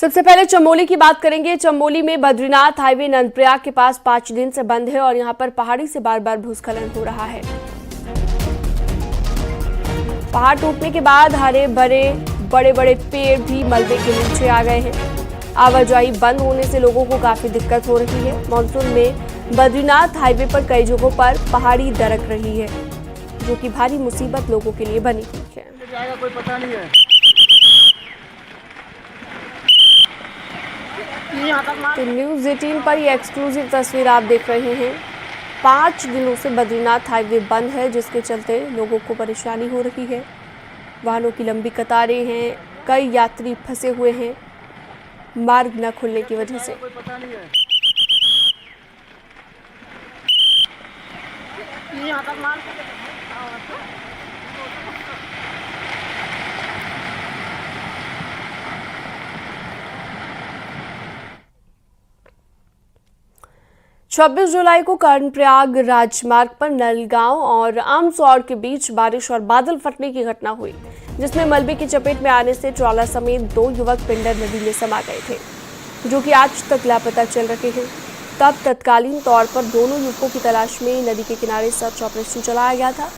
सबसे पहले चमोली की बात करेंगे। चमोली में बद्रीनाथ हाईवे नंदप्रयाग के पास 5 दिन से बंद है और यहां पर पहाड़ी से बार बार भूस्खलन हो रहा है। पहाड़ टूटने के बाद हरे भरे बड़े बड़े पेड़ भी मलबे के नीचे आ गए हैं। आवाजाही बंद होने से लोगों को काफी दिक्कत हो रही है। मानसून में बद्रीनाथ हाईवे पर कई जगहों पर पहाड़ी दरक रही है, जो कि भारी मुसीबत लोगों के लिए बनी हुई है। कोई पता नहीं है। तो न्यूज़ 18 पर ये एक्सक्लूसिव तस्वीर आप देख रहे हैं। 5 दिनों से बद्रीनाथ हाईवे बंद है, जिसके चलते लोगों को परेशानी हो रही है। वाहनों की लंबी कतारें हैं, कई यात्री फंसे हुए हैं मार्ग न खुलने की वजह से। छब्बीस जुलाई को कर्णप्रयाग राजमार्ग पर नलगांव और आमसौर के बीच बारिश और बादल फटने की घटना हुई, जिसमें मलबे की चपेट में आने से ट्रॉला समेत 2 युवक पिंडर नदी में समा गए थे, जो कि आज तक लापता चल रहे हैं। तब तत्कालीन तौर पर दोनों युवकों की तलाश में नदी के किनारे सर्च ऑपरेशन चलाया गया था,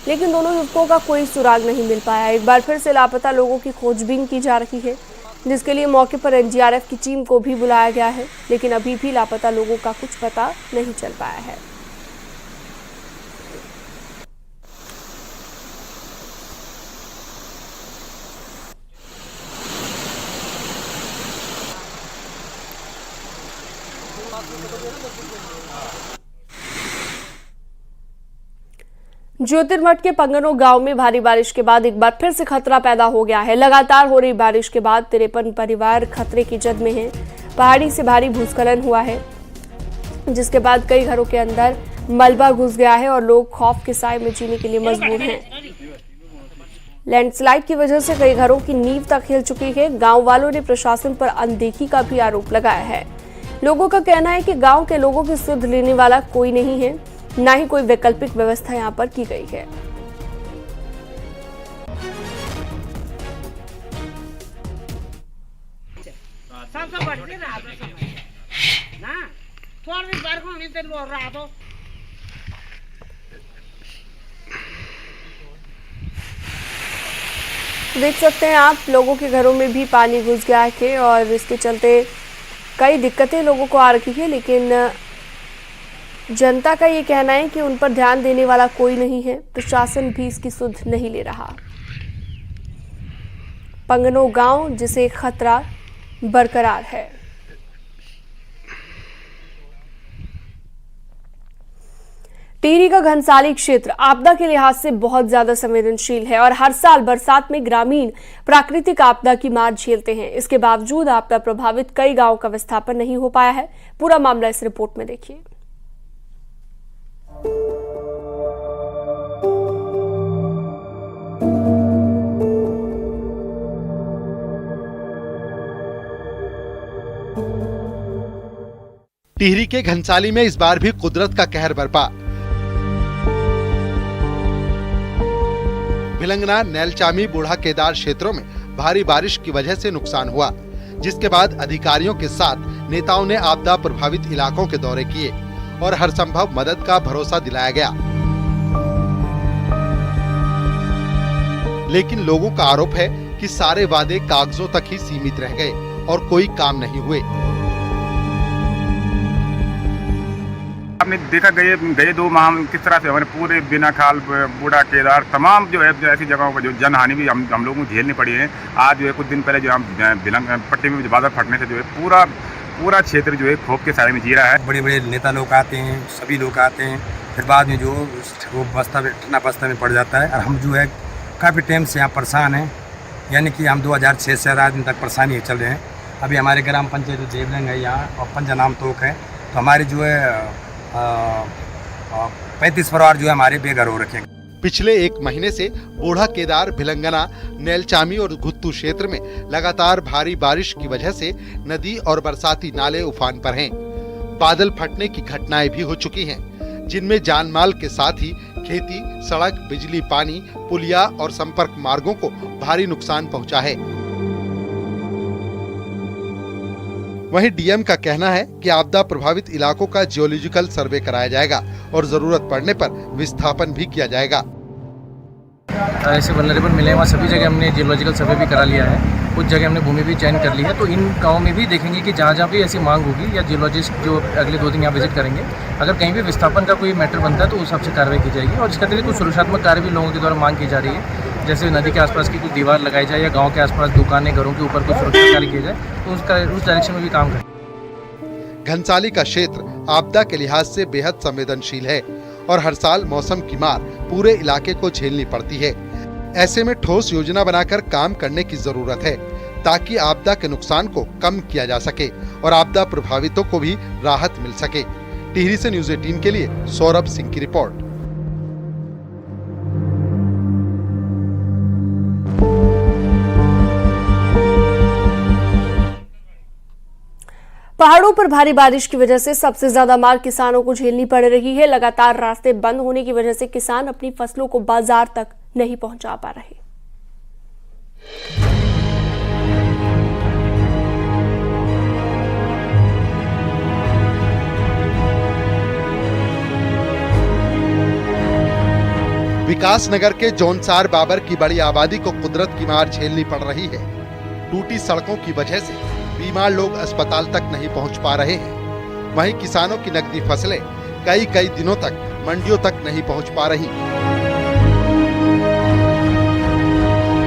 लेकिन दोनों युवकों का कोई सुराग नहीं मिल पाया। एक बार फिर से लापता लोगों की खोजबीन की जा रही है, जिसके लिए मौके पर एनडीआरएफ की टीम को भी बुलाया गया है, लेकिन अभी भी लापता लोगों का कुछ पता नहीं चल पाया है। ज्योतिर्मठ के पंगनो गांव में भारी बारिश के बाद एक बार फिर से खतरा पैदा हो गया है। लगातार हो रही बारिश के बाद 53 परिवार खतरे की जद में हैं। पहाड़ी से भारी भूस्खलन हुआ है, जिसके बाद कई घरों के अंदर मलबा घुस गया है और लोग खौफ के साए में जीने के लिए मजबूर हैं। लैंडस्लाइड की वजह से कई घरों की नींव तक हिल चुकी है। गाँव वालों ने प्रशासन पर अनदेखी का भी आरोप लगाया है। लोगों का कहना है कि गाँव के लोगों की सुध लेने वाला कोई नहीं है, ना ही कोई वैकल्पिक व्यवस्था यहां पर की गई है। देख सकते हैं आप, लोगों के घरों में भी पानी घुस गया है और इसके चलते कई दिक्कतें लोगों को आ रही है, लेकिन जनता का ये कहना है कि उन पर ध्यान देने वाला कोई नहीं है। प्रशासन भी इसकी सुध नहीं ले रहा। पंगनो गांव जिसे खतरा बरकरार है। टिहरी का घनसाली क्षेत्र आपदा के लिहाज से बहुत ज्यादा संवेदनशील है और हर साल बरसात में ग्रामीण प्राकृतिक आपदा की मार झेलते हैं। इसके बावजूद आपदा प्रभावित कई गांवों का विस्थापन नहीं हो पाया है। पूरा मामला इस रिपोर्ट में देखिए। टिहरी के घनसाली में इस बार भी कुदरत का कहर बरपा। भिलंगना, नैलचामी, बूढ़ा केदार क्षेत्रों में भारी बारिश की वजह से नुकसान हुआ, जिसके बाद अधिकारियों के साथ नेताओं ने आपदा प्रभावित इलाकों के दौरे किए और हर संभव मदद का भरोसा दिलाया गया। लेकिन लोगों का आरोप है कि सारे वादे कागजों तक ही सीमित रह गए और कोई काम नहीं हुए। आपने देखा गए 2 माह में किस तरह से हमारे पूरे बिना खाल, बूढ़ा केदार, तमाम जो है ऐसी जगहों पर जो जनहानि भी हम लोगों को झेलनी पड़ी है। आज जो है कुछ दिन पहले जो हम पट्टी में बादल फटने से जो है पूरा क्षेत्र जो है खौफ के साए में जी रहा है। बड़े बड़े नेता लोग आते हैं, सभी लोग आते हैं, फिर बाद में जो वो बस्ता में पड़ जाता है। और हम जो है काफ़ी टाइम से यहाँ परेशान हैं, यानी कि हम 2006 से 8 दिन तक परेशानी चल रहे हैं। अभी हमारे ग्राम पंचायत जो देवलंग है यहाँ और पंजानाम तोक है, तो हमारे जो है 35 परिवार जो है हमारे बेघर हो रखे हैं। पिछले 1 महीने से बूढ़ा केदार, भिलंगना, नैलचामी और घुत्तू क्षेत्र में लगातार भारी बारिश की वजह से नदी और बरसाती नाले उफान पर हैं। बादल फटने की घटनाएं भी हो चुकी हैं, जिनमें जान माल के साथ ही खेती, सड़क, बिजली, पानी, पुलिया और संपर्क मार्गों को भारी नुकसान पहुंचा है। वहीं डीएम का कहना है कि आपदा प्रभावित इलाकों का जियोलॉजिकल सर्वे कराया जाएगा और जरूरत पड़ने पर विस्थापन भी किया जाएगा। ऐसे वल्नरेबल मिले वहाँ सभी जगह हमने जियोलॉजिकल सर्वे भी करा लिया है, कुछ जगह हमने भूमि भी चयन कर ली है। तो इन गाँव में भी देखेंगे कि जहाँ जहाँ भी ऐसी मांग होगी या जियोलॉजिस्ट जो अगले 2 दिन यहाँ विजिट करेंगे, अगर कहीं भी विस्थापन का कोई मैटर बनता है तो उस हिसाब से कार्रवाई की जाएगी। और इसके अतिरिक्त कुछ सुरक्षात्मक कार्य भी लोगों के द्वारा मांग की जा रही है, जैसे नदी के आसपास की कुछ दीवार लगाई जाए या गाँव के आसपास दुकानें घरों के ऊपर कुछ सुरक्षा कार्य किया जाए, तो उस डायरेक्शन में भी काम करें। घनसाली का क्षेत्र आपदा के लिहाज से बेहद संवेदनशील है और हर साल मौसम की मार पूरे इलाके को झेलनी पड़ती है। ऐसे में ठोस योजना बनाकर काम करने की जरूरत है ताकि आपदा के नुकसान को कम किया जा सके और आपदा प्रभावितों को भी राहत मिल सके। टिहरी से न्यूज़ 18 के लिए सौरभ सिंह की रिपोर्ट। पहाड़ों पर भारी बारिश की वजह से सबसे ज्यादा मार किसानों को झेलनी पड़ रही है। लगातार रास्ते बंद होने की वजह से किसान अपनी फसलों को बाजार तक नहीं पहुंचा पा रहे। विकासनगर के जौनसार बाबर की बड़ी आबादी को कुदरत की मार झेलनी पड़ रही है। टूटी सड़कों की वजह से बीमार लोग अस्पताल तक नहीं पहुंच पा रहे हैं। वहीं किसानों की नकदी फसलें कई दिनों तक मंडियों तक नहीं पहुंच पा रही।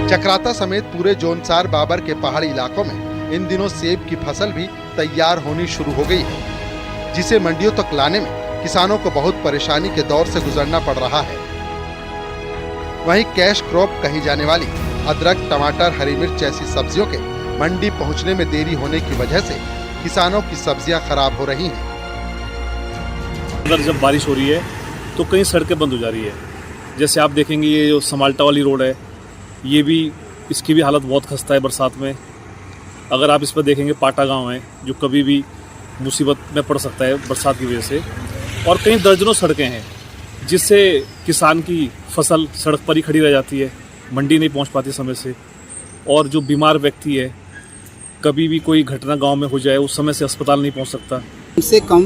चक्राता समेत पूरे जौनसार बाबर के पहाड़ी इलाकों में इन दिनों सेब की फसल भी तैयार होनी शुरू हो गई है, जिसे मंडियों तक लाने में किसानों को बहुत परेशानी के दौर से गुजरना पड़ रहा है। वहीं कैश क्रॉप कही जाने वाली अदरक, टमाटर, हरी मिर्च जैसी सब्जियों के मंडी पहुंचने में देरी होने की वजह से किसानों की सब्जियां खराब हो रही हैं। अगर जब बारिश हो रही है तो कई सड़कें बंद हो जा रही है। जैसे आप देखेंगे ये जो समाल्टा वाली रोड है, ये भी इसकी भी हालत बहुत खस्ता है बरसात में। अगर आप इस पर देखेंगे पाटा गांव है जो कभी भी मुसीबत में पड़ सकता है बरसात की वजह से। और कई दर्जनों सड़कें हैं जिससे किसान की फसल सड़क पर ही खड़ी रह जाती है, मंडी नहीं पहुंच पाती समय से। और जो बीमार व्यक्ति है, कभी भी कोई घटना गांव में हो जाए उस समय से अस्पताल नहीं पहुंच सकता। कम से कम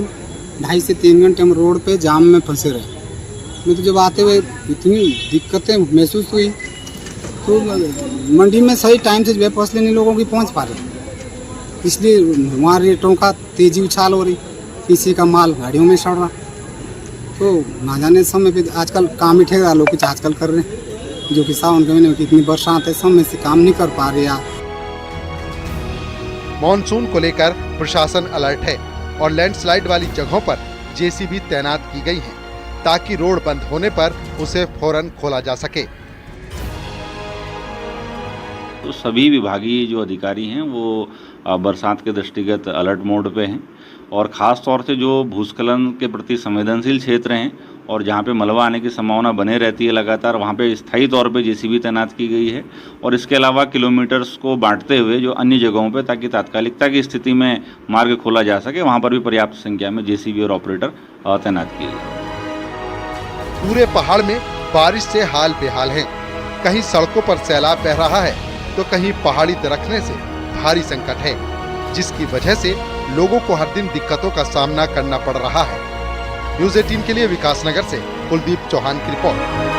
2.5 से 3 घंटे हम रोड पे जाम में फंसे रहे। मैं तो जब आते हुए इतनी दिक्कतें महसूस हुई, तो मंडी में सही टाइम से जो है फसलें नहीं लोगों की पहुंच पा रही, इसलिए वहाँ रेटों का तेजी उछाल हो रही, किसी का माल गाड़ियों में सड़ रहा। तो ना जाने समय पे आजकल काम ही ठेकेदार लोग कुछ आजकल कर रहे हैं, जो कि सावन के महीने में कितनी बरसात है, समय से काम नहीं कर पा रहे यार। मॉनसून को लेकर प्रशासन अलर्ट है और लैंडस्लाइड वाली जगहों पर जेसीबी तैनात की गई है ताकि रोड बंद होने पर उसे फौरन खोला जा सके। तो सभी विभागीय जो अधिकारी हैं वो बरसात के दृष्टिगत अलर्ट मोड पे हैं और ख़ास तौर से जो भूस्खलन के प्रति संवेदनशील क्षेत्र हैं और जहाँ पे मलबा आने की संभावना बने रहती है लगातार, वहाँ पे स्थायी तौर पे जेसीबी तैनात की गई है। और इसके अलावा किलोमीटर्स को बांटते हुए जो अन्य जगहों पे, ताकि तात्कालिकता की स्थिति में मार्ग खोला जा सके, वहाँ पर भी पर्याप्त संख्या में जेसीबी और ऑपरेटर तैनात किए गए। पूरे पहाड़ में बारिश से हाल बेहाल है। कहीं सड़कों पर सैलाब बह रहा है तो कहीं पहाड़ी दरकने से भारी संकट है, जिसकी वजह से लोगों को हर दिन दिक्कतों का सामना करना पड़ रहा है। न्यूज़ 18 के लिए विकासनगर से कुलदीप चौहान की रिपोर्ट।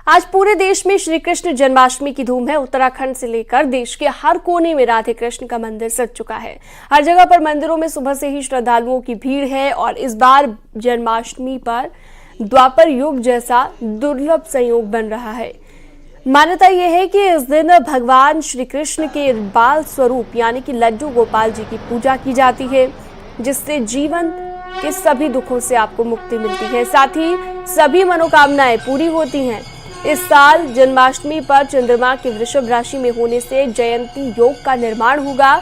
आज पूरे देश में श्री कृष्ण जन्माष्टमी की धूम है। उत्तराखंड से लेकर देश के हर कोने में राधे कृष्ण का मंदिर सज चुका है। हर जगह पर मंदिरों में सुबह से ही श्रद्धालुओं की भीड़ है और इस बार जन्माष्टमी पर द्वापर युग जैसा दुर्लभ संयोग बन रहा है। मान्यता यह है कि इस दिन भगवान श्री कृष्ण के बाल स्वरूप यानी कि लड्डू गोपाल जी की पूजा की जाती है, जिससे जीवन के सभी दुखों से आपको मुक्ति मिलती है, साथ ही सभी मनोकामनाएं पूरी होती हैं। इस साल जन्माष्टमी पर चंद्रमा के वृषभ राशि में होने से जयंती योग का निर्माण होगा।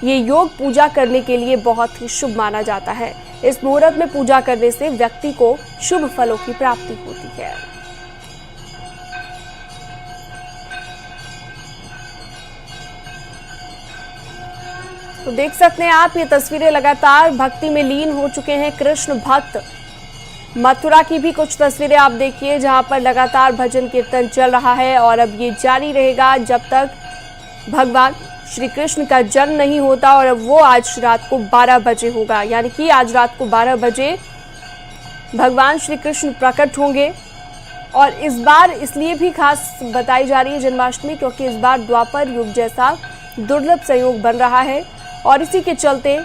ये योग पूजा करने के लिए बहुत ही शुभ माना जाता है। इस मुहूर्त में पूजा करने से व्यक्ति को शुभ फलों की प्राप्ति होती है। तो देख सकते हैं आप, ये तस्वीरें लगातार भक्ति में लीन हो चुके हैं कृष्ण भक्त। मथुरा की भी कुछ तस्वीरें आप देखिए, जहां पर लगातार भजन कीर्तन चल रहा है और अब ये जारी रहेगा जब तक भगवान श्री कृष्ण का जन्म नहीं होता। और अब वो आज रात को 12 बजे होगा, यानी कि आज रात को 12 बजे भगवान श्री कृष्ण प्रकट होंगे। और इस बार इसलिए भी खास बताई जा रही है जन्माष्टमी, क्योंकि इस बार द्वापर युग जैसा दुर्लभ संयोग बन रहा है और इसी के चलते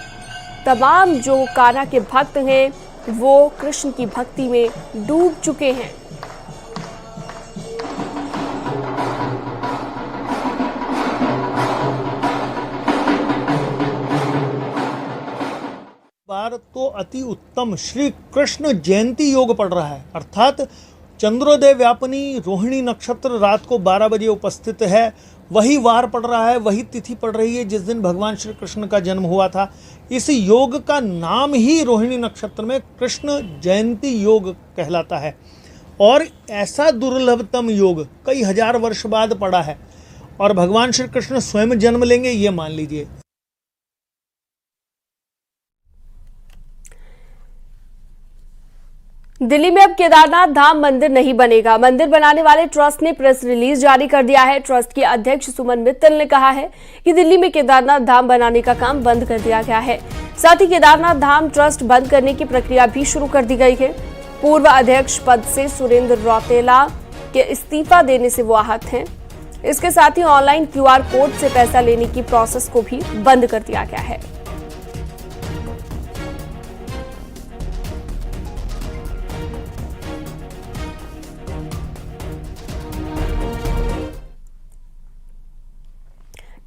तमाम जो कान्हा के भक्त हैं वो कृष्ण की भक्ति में डूब चुके हैं। बार तो अति उत्तम श्री कृष्ण जयंती योग पड़ रहा है, अर्थात चंद्रोदय व्यापनी रोहिणी नक्षत्र रात को 12 बजे उपस्थित है। वही वार पड़ रहा है, वही तिथि पड़ रही है जिस दिन भगवान श्री कृष्ण का जन्म हुआ था। इस योग का नाम ही रोहिणी नक्षत्र में कृष्ण जयंती योग कहलाता है और ऐसा दुर्लभतम योग कई हजार वर्ष बाद पड़ा है और भगवान श्री कृष्ण स्वयं जन्म लेंगे, ये मान लीजिए। दिल्ली में अब केदारनाथ धाम मंदिर नहीं बनेगा। मंदिर बनाने वाले ट्रस्ट ने प्रेस रिलीज जारी कर दिया है। ट्रस्ट के अध्यक्ष सुमन मित्तल ने कहा है कि दिल्ली में केदारनाथ धाम बनाने का काम बंद कर दिया गया है। साथ ही केदारनाथ धाम ट्रस्ट बंद करने की प्रक्रिया भी शुरू कर दी गई है। पूर्व अध्यक्ष पद से सुरेंद्र रौतेला के इस्तीफा देने से वो आहत हैं। इसके साथ ही ऑनलाइन QR कोड से पैसा लेने की प्रोसेस को भी बंद कर दिया गया है।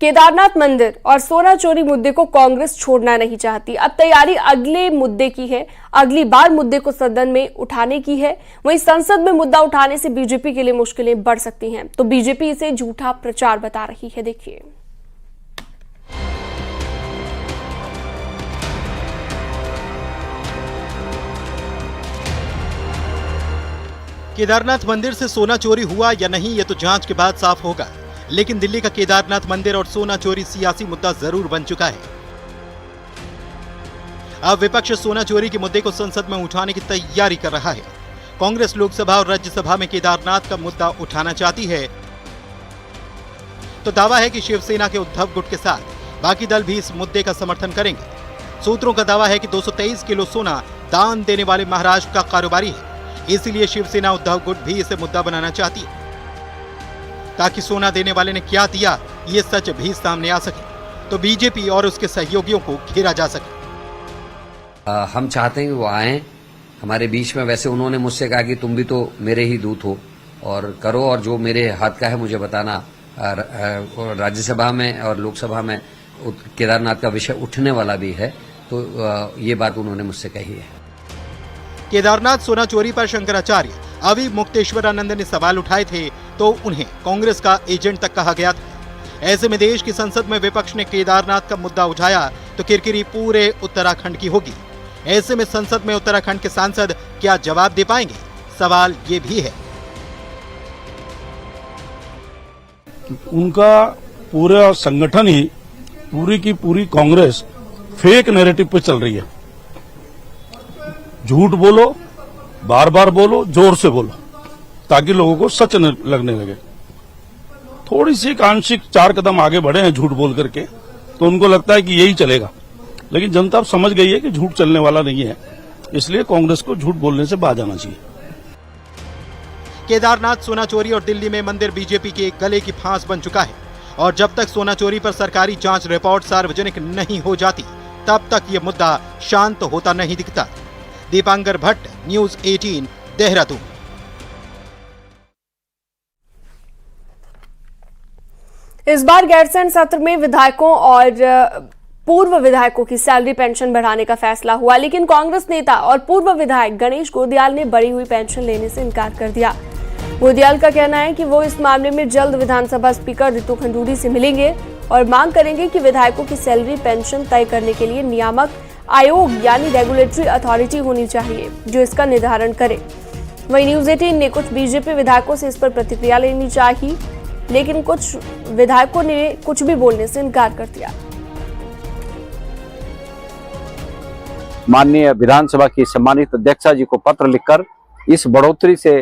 केदारनाथ मंदिर और सोना चोरी मुद्दे को कांग्रेस छोड़ना नहीं चाहती। अब तैयारी अगले मुद्दे की है, अगली बार मुद्दे को सदन में उठाने की है। वहीं संसद में मुद्दा उठाने से बीजेपी के लिए मुश्किलें बढ़ सकती हैं, तो बीजेपी इसे झूठा प्रचार बता रही है। देखिए, केदारनाथ मंदिर से सोना चोरी हुआ या नहीं, ये तो जांच के बाद साफ होगा। लेकिन दिल्ली का केदारनाथ मंदिर और सोना चोरी सियासी मुद्दा जरूर बन चुका है। अब विपक्ष सोना चोरी के मुद्दे को संसद में उठाने की तैयारी कर रहा है। कांग्रेस लोकसभा और राज्यसभा में केदारनाथ का मुद्दा उठाना चाहती है, तो दावा है कि शिवसेना के उद्धव गुट के साथ बाकी दल भी इस मुद्दे का समर्थन करेंगे। सूत्रों का दावा है कि 223 किलो सोना दान देने वाले महाराष्ट्र का कारोबारी है, इसलिए शिवसेना उद्धव गुट भी इसे मुद्दा बनाना चाहती है ताकि सोना देने वाले ने क्या दिया ये सच भी सामने आ सके, तो बीजेपी और उसके सहयोगियों को घेरा जा सके। हम चाहते हैं कि वो आए हमारे बीच में। वैसे उन्होंने मुझसे कहा कि तुम भी तो मेरे ही दूत हो और करो, और जो मेरे हाथ का है मुझे बताना। राज्यसभा में और लोकसभा में केदारनाथ का विषय उठने वाला भी है, तो ये बात उन्होंने मुझसे कही है। केदारनाथ सोना चोरी पर शंकराचार्य अभी मुक्तेश्वरानंद ने सवाल उठाए थे, तो उन्हें कांग्रेस का एजेंट तक कहा गया था। ऐसे में देश की संसद में विपक्ष ने केदारनाथ का मुद्दा उठाया तो किरकिरी पूरे उत्तराखंड की होगी। ऐसे में संसद में उत्तराखंड के सांसद क्या जवाब दे पाएंगे, सवाल ये भी है। उनका पूरा संगठन ही, पूरी की पूरी कांग्रेस फेक नैरेटिव पे चल रही है। झूठ बोलो, बार बार बोलो, जोर से बोलो, ताकि लोगों को सच लगने लगे। थोड़ी सी आंशिक 4 कदम आगे बढ़े हैं झूठ बोल करके, तो उनको लगता है कि यही चलेगा, लेकिन जनता अब समझ गई है कि झूठ चलने वाला नहीं है, इसलिए कांग्रेस को झूठ बोलने से बाज आना चाहिए। केदारनाथ सोना चोरी और दिल्ली में मंदिर बीजेपी के गले की फांस बन चुका है और जब तक सोना चोरी पर सरकारी जांच रिपोर्ट सार्वजनिक नहीं हो जाती, तब तक ये मुद्दा शांत होता नहीं दिखता। दीपांकर भट्ट, न्यूज 18, देहरादून। इस बार गैरसैंण सत्र में विधायकों और पूर्व विधायकों की सैलरी पेंशन बढ़ाने का फैसला हुआ, लेकिन कांग्रेस नेता और पूर्व विधायक गणेश गोदियाल ने बढ़ी हुई पेंशन लेने से इनकार कर दिया। गोदियाल का कहना है कि वो इस मामले में जल्द विधानसभा स्पीकर रितु खंडूरी से मिलेंगे और मांग करेंगे कि विधायकों की सैलरी पेंशन तय करने के लिए नियामक आयोग यानी रेगुलेटरी अथॉरिटी होनी चाहिए जो इसका निर्धारण करे। वहीं न्यूज 18 ने कुछ बीजेपी विधायकों से इस पर प्रतिक्रिया लेनी चाहिए, लेकिन कुछ विधायकों ने कुछ भी बोलने से इनकार कर दिया। माननीय विधानसभा की सम्मानित अध्यक्षा जी को पत्र लिखकर इस बढ़ोतरी से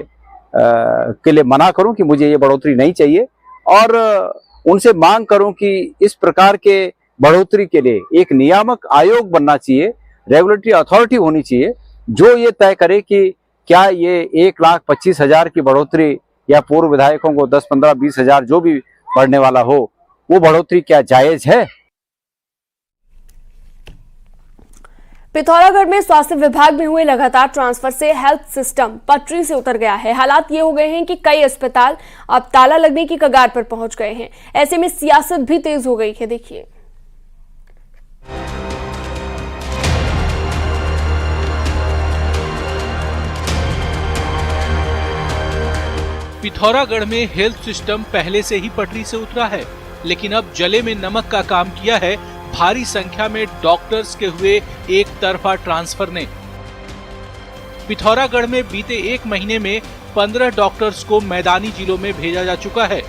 के लिए मना करूं कि मुझे ये बढ़ोतरी नहीं चाहिए, और उनसे मांग करूं कि इस प्रकार के बढ़ोतरी के लिए एक नियामक आयोग बनना चाहिए, रेगुलेटरी अथॉरिटी होनी चाहिए जो ये तय करे कि क्या ये 1,25,000 की बढ़ोतरी या पूर्व विधायकों को 10, 15, 20 हजार जो भी बढ़ने वाला हो, वो बढ़ोतरी क्या जायज है। पिथौरागढ़ में स्वास्थ्य विभाग में हुए लगातार ट्रांसफर से हेल्थ सिस्टम पटरी से उतर गया है। हालात ये हो गए हैं कि कई अस्पताल अब ताला लगने की कगार पर पहुंच गए हैं। ऐसे में सियासत भी तेज हो गई है। देखिए, पिथौरागढ़ में हेल्थ सिस्टम पहले से ही पटरी से उतरा है, लेकिन अब जले में नमक का काम किया है भारी संख्या में डॉक्टर्स के हुए एक तरफा ट्रांसफर ने। पिथौरागढ़ में बीते एक महीने में 15 डॉक्टर्स को मैदानी जिलों में भेजा जा चुका है,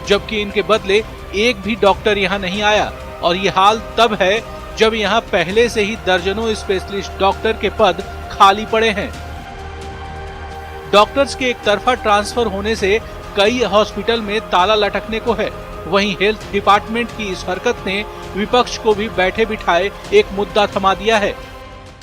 जबकि इनके बदले एक भी डॉक्टर यहां नहीं आया। और ये हाल तब है जब यहां पहले से ही दर्जनों स्पेशलिस्ट डॉक्टर के पद खाली पड़े हैं। डॉक्टर्स के एक तरफा ट्रांसफर होने से कई हॉस्पिटल में ताला लटकने को है। वहीं हेल्थ डिपार्टमेंट की इस हरकत ने विपक्ष को भी बैठे बिठाए एक मुद्दा थमा दिया है।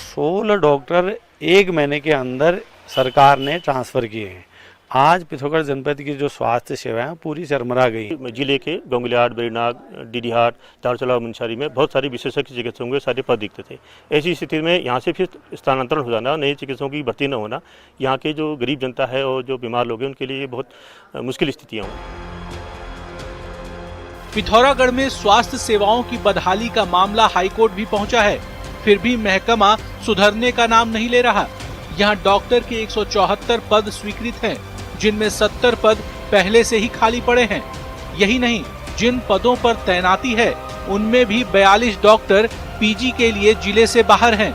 16 डॉक्टर एक महीने के अंदर सरकार ने ट्रांसफर किए हैं। आज पिथौरागढ़ जनपद की जो स्वास्थ्य सेवाएं पूरी चरमरा गई। जिले के गंगुलियाहाट, बेड़नाग, डीडीहाट, दारचूला, मुंशारी में बहुत सारे विशेषज्ञ चिकित्सकों के सारे पद दिखते थे। ऐसी स्थिति में यहाँ से फिर स्थानांतरण हो जाना, नए चिकित्सकों की भर्ती न होना, यहाँ के जो गरीब जनता है और जो बीमार लोग हैं उनके लिए बहुत मुश्किल स्थितियाँ हुई। पिथौरागढ़ में स्वास्थ्य सेवाओं की बदहाली का मामला हाईकोर्ट भी पहुंचा है, फिर भी महकमा सुधरने का नाम नहीं ले रहा। यहाँ डॉक्टर के 174 पद स्वीकृत हैं, जिनमें 70 पद पहले से ही खाली पड़े हैं। यही नहीं, जिन पदों पर तैनाती है उनमें भी 42 डॉक्टर पीजी के लिए जिले से बाहर हैं।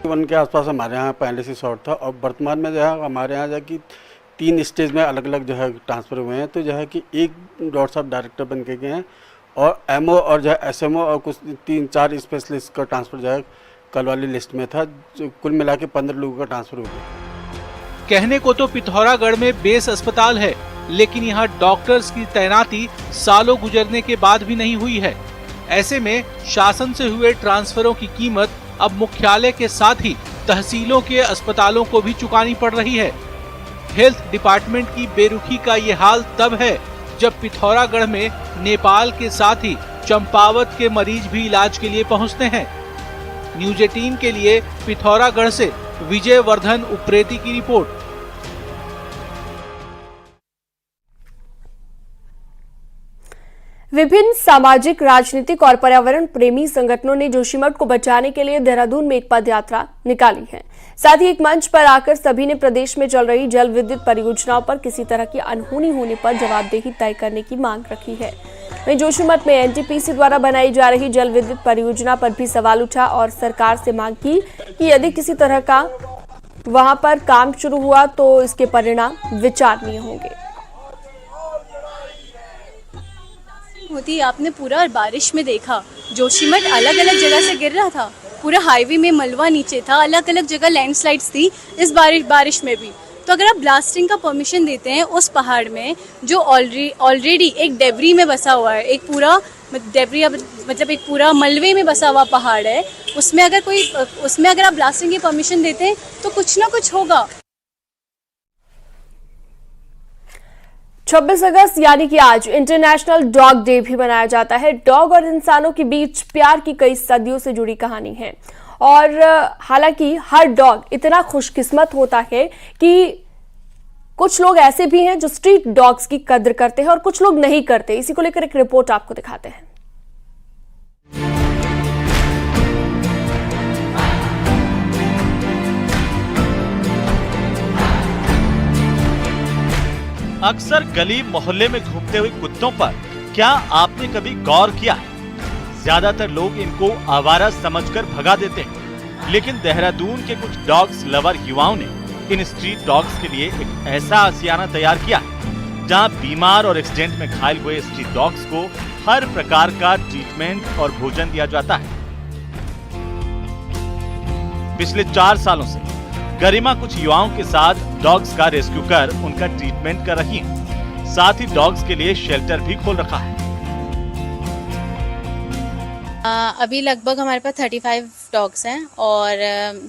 उनके आसपास हमारे यहाँ पहले से शॉर्ट था और वर्तमान में जो है हमारे यहाँ जो कि 3 स्टेज में अलग अलग जो है ट्रांसफर हुए हैं। तो जो है कि एक डॉक्टर साहब डायरेक्टर बन के गए हैं और एमओ और जो है एसएमओ और कुछ 3-4 स्पेशलिस्ट का ट्रांसफर जो है कल वाली लिस्ट में था। जो कुल मिला के 15 लोगों का ट्रांसफर हो गया। कहने को तो पिथौरागढ़ में बेस अस्पताल है, लेकिन यहाँ डॉक्टर्स की तैनाती सालों गुजरने के बाद भी नहीं हुई है। ऐसे में शासन से हुए ट्रांसफरों की कीमत अब मुख्यालय के साथ ही तहसीलों के अस्पतालों को भी चुकानी पड़ रही है। हेल्थ डिपार्टमेंट की बेरुखी का ये हाल तब है जब पिथौरागढ़ में नेपाल के साथ ही चंपावत के मरीज भी इलाज के लिए पहुंचते हैं। न्यूज 18 के लिए पिथौरागढ़ से विजय वर्धन उप्रेती की रिपोर्ट। विभिन्न सामाजिक, राजनीतिक और पर्यावरण प्रेमी संगठनों ने जोशीमठ को बचाने के लिए देहरादून में एक पदयात्रा निकाली है। साथ ही एक मंच पर आकर सभी ने प्रदेश में चल रही जल विद्युत परियोजनाओं पर किसी तरह की अनहोनी होने पर जवाबदेही तय करने की मांग रखी है। वहीं जोशीमठ में एनटीपीसी द्वारा बनाई जा रही जल विद्युत परियोजना पर भी सवाल उठा और सरकार से मांग की कि यदि किसी तरह का वहां पर काम शुरू हुआ तो इसके परिणाम विचारणीय होंगे। होती आपने पूरा बारिश में देखा, जोशीमठ अलग अलग जगह से गिर रहा था, पूरा हाईवे में मलबा नीचे था, अलग अलग जगह लैंडस्लाइड्स थी इस बारिश में भी। तो अगर आप ब्लास्टिंग का परमिशन देते हैं उस पहाड़ में जो ऑलरेडी एक डेबरी में बसा हुआ है, एक पूरा डेबरी मतलब एक पूरा मलबे में बसा हुआ पहाड़ है, उसमें अगर आप ब्लास्टिंग की परमिशन देते हैं तो कुछ ना कुछ होगा। 26 अगस्त यानी कि आज इंटरनेशनल डॉग डे भी मनाया जाता है। डॉग और इंसानों के बीच प्यार की कई सदियों से जुड़ी कहानी है और हालांकि हर डॉग इतना खुशकिस्मत होता है कि कुछ लोग ऐसे भी हैं जो स्ट्रीट डॉग्स की कद्र करते हैं और कुछ लोग नहीं करते। इसी को लेकर एक रिपोर्ट आपको दिखाते हैं। अक्सर गली मोहल्ले में घूमते हुए कुत्तों पर क्या आपने कभी गौर किया है? ज्यादातर लोग इनको आवारा समझकर भगा देते हैं, लेकिन देहरादून के कुछ डॉग्स लवर युवाओं ने इन स्ट्रीट डॉग्स के लिए एक ऐसा आशियाना तैयार किया है जहां बीमार और एक्सीडेंट में घायल हुए स्ट्रीट डॉग्स को हर प्रकार का ट्रीटमेंट और भोजन दिया जाता है। पिछले 4 सालों से गरिमा कुछ युवाओं के साथ डॉग्स का रेस्क्यू कर उनका ट्रीटमेंट कर रही है। साथ ही डॉग्स के लिए शेल्टर भी खोल रखा है। अभी लगभग हमारे पास 35 डॉग्स हैं और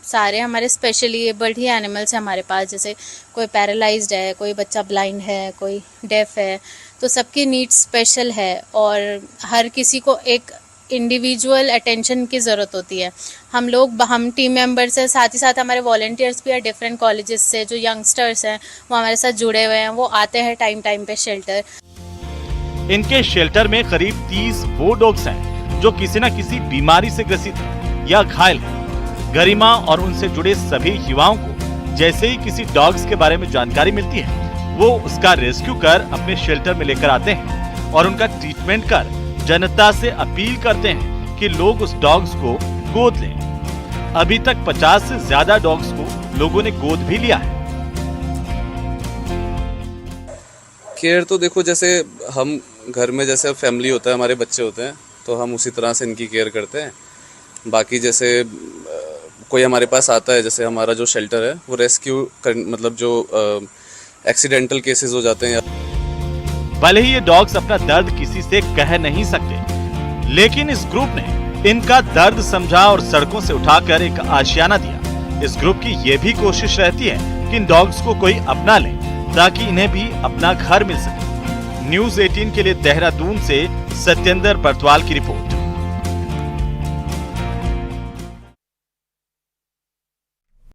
सारे हमारे स्पेशली एबल्ड ही एनिमल्स हैं हमारे पास। जैसे कोई पैरालाइज्ड है, कोई बच्चा ब्लाइंड है, कोई डेफ है, तो सबकी नीड्स स्पेशल है और हर किसी को एक इंडिविजुअल अटेंशन की ज़रूरत होती है। हम टीम मेंबर्स हैं, साथ ही साथ हमारे वॉलंटियर्स भी हैं डिफरेंट कॉलेजेस से। जो यंगस्टर्स हैं वो हमारे साथ जुड़े हुए हैं, वो आते हैं टाइम पे शेल्टर। इनके शेल्टर में करीब 30 वो डॉग्स हैं जो किसी न किसी बीमारी से ग्रसित है या घायल है। गरिमा और उनसे जुड़े सभी युवाओं को जैसे ही किसी डॉग्स के बारे में जानकारी मिलती है वो उसका रेस्क्यू कर अपने शेल्टर में लेकर आते हैं और उनका ट्रीटमेंट कर जनता से अपील करते हैं कि लोग उस डॉग्स को गोद लें। अभी तक 50 से ज्यादा डॉग्स को लोगों ने गोद भी लिया है। केयर तो देखो, जैसे हम घर में जैसे फैमिली होता है, हमारे बच्चे होते हैं, तो हम उसी तरह से इनकी केयर करते हैं। बाकी जैसे कोई हमारे पास आता है, जैसे हमारा जो शेल्टर है वो रेस्क्यू मतलब जो एक्सीडेंटल केसेस हो जाते हैं। भले ही ये डॉग्स अपना दर्द किसी से कह नहीं सकते, लेकिन इस ग्रुप ने इनका दर्द समझा और सड़कों से उठाकर एक आशियाना दिया। इस ग्रुप की ये भी कोशिश रहती है कि इन डॉग्स को कोई अपना ले ताकि इन्हें भी अपना घर मिल सके। न्यूज़ 18 के लिए देहरादून से सत्येंद्र बर्तवाल की रिपोर्ट।